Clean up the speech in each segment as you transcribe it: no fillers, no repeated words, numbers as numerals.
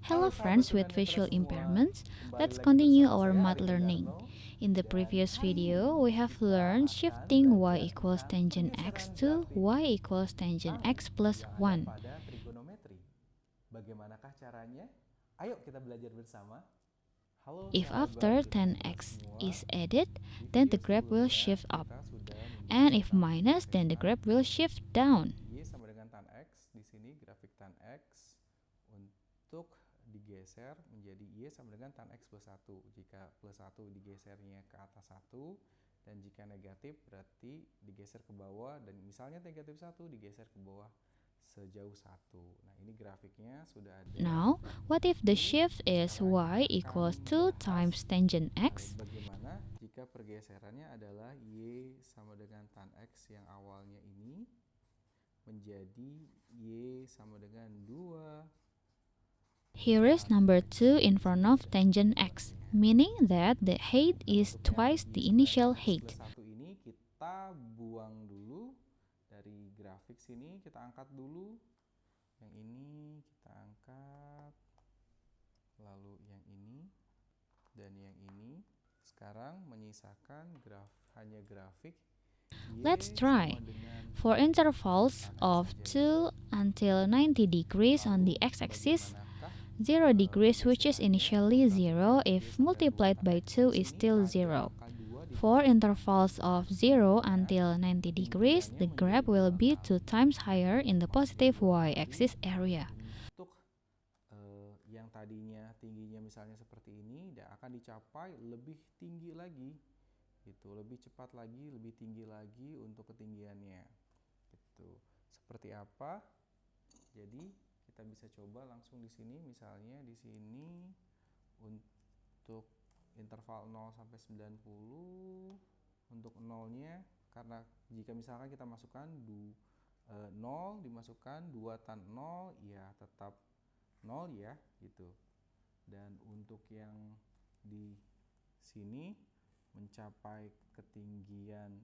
Hello friends with visual impairments, let's continue our math learning. In the previous video, we have learned shifting y equals tangent x to y equals tangent x plus 1. Pada trigonometri. Bagaimanakah caranya? Ayo kita belajar bersama. Halo If sahabat after berkumpul 10x semua. is added, Di then the video graph will sebelumnya, shift up. kita sudah And if menggunakan minus, then the graph will shift down. Y sama dengan tan X. Di sini grafik tan X untuk digeser menjadi Y sama dengan tan X plus 1. Jika plus 1 digesernya ke atas 1, dan jika negatif berarti digeser ke bawah, dan misalnya negatif 1 digeser ke bawah sejauh 1. Nah, ini grafiknya sudah ada. Now, what if the shift is y equals 2 times tangent x? Bagaimana jika pergeserannya adalah Y sama dengan tan X yang awalnya ini menjadi Y sama dengan 2. Here is number 2 in front of tangent x, meaning that the height is twice the initial height. Plus 1 ini kita buang dulu dari grafik sini, kita angkat dulu. Yang ini kita angkat, lalu yang ini dan yang ini. Sekarang menyisakan hanya grafik Y Let's try. sama dengan For intervals of 2 until 90 degrees on the x-axis, 0 degrees which is initially 0 if multiplied by 2 is still 0. For intervals of 0 until 90 degrees, the graph will be 2 times higher in the positive y-axis area. Untuk yang tadinya tingginya misalnya seperti ini, dan akan dicapai lebih tinggi lagi, gitu, lebih cepat lagi, lebih tinggi lagi untuk ketinggiannya. Gitu. Seperti apa? Jadi kita bisa coba langsung di sini, misalnya di sini untuk interval 0 sampai 90, untuk 0-nya, karena jika misalkan kita masukkan 0 dimasukkan 2 tan 0, ya tetap 0 ya, gitu. Dan untuk yang di sini mencapai ketinggian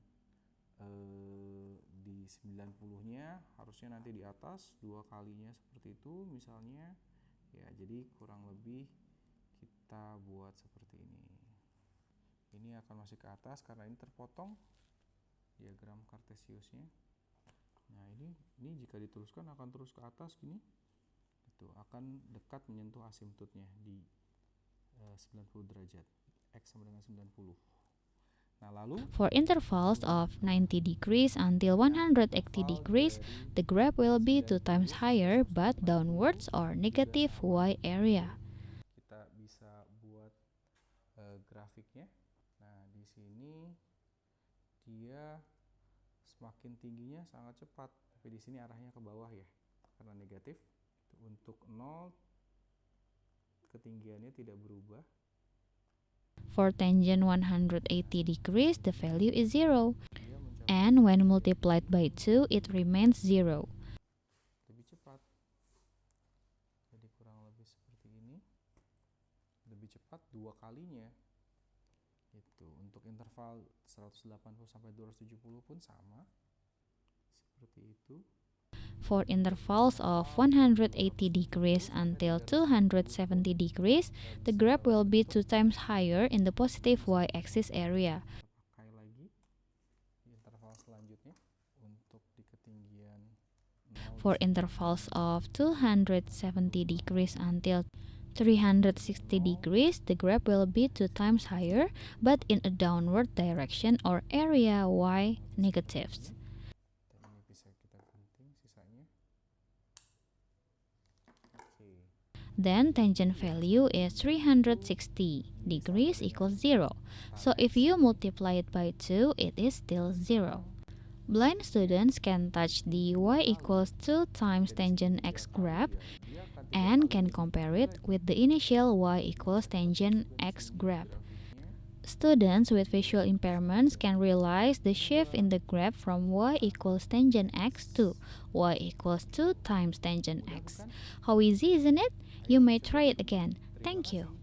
di 90-nya harusnya nanti di atas 2 kalinya seperti itu misalnya. Ya, jadi kurang lebih kita buat seperti ini. Ini akan masih ke atas karena ini terpotong diagram kartesiusnya. Nah, ini jika diteruskan akan terus ke atas gini. Itu akan dekat menyentuh asimtutnya di 90 derajat. X sama dengan 90. Nah, lalu For intervals of 90 degrees until 180 degrees, the graph will be 2 times higher but downwards or negative y area. Kita bisa buat grafiknya. Nah, di sini dia semakin tingginya sangat cepat, tapi di sini arahnya ke bawah ya, karena negatif. Untuk 0 ketinggiannya tidak berubah. For tangent 180 degrees, the value is 0. And when multiplied by 2, it remains 0. Lebih cepat. Jadi kurang lebih seperti ini. Lebih cepat 2 kalinya. Itu untuk interval 180 sampai 270 pun sama. Seperti itu. For intervals of 180 degrees until 270 degrees, the graph will be 2 times higher in the positive y-axis area. Pakai lagi di interval selanjutnya untuk di ketinggian 0. For intervals of 270 degrees until 360 degrees, the graph will be 2 times higher, but in a downward direction or area y negatives. Ini bisa kita gunting sisanya. Oke. Then tangent value is 360 degrees equals 0. So if you multiply it by 2, it is still 0. Blind students can touch the y equals 2 times tangent x graph and can compare it with the initial y equals tangent x graph. Students with visual impairments can realize the shift in the graph from y equals tangent x to y equals 2 times tangent x. How easy, isn't it? You may try it again. Thank you.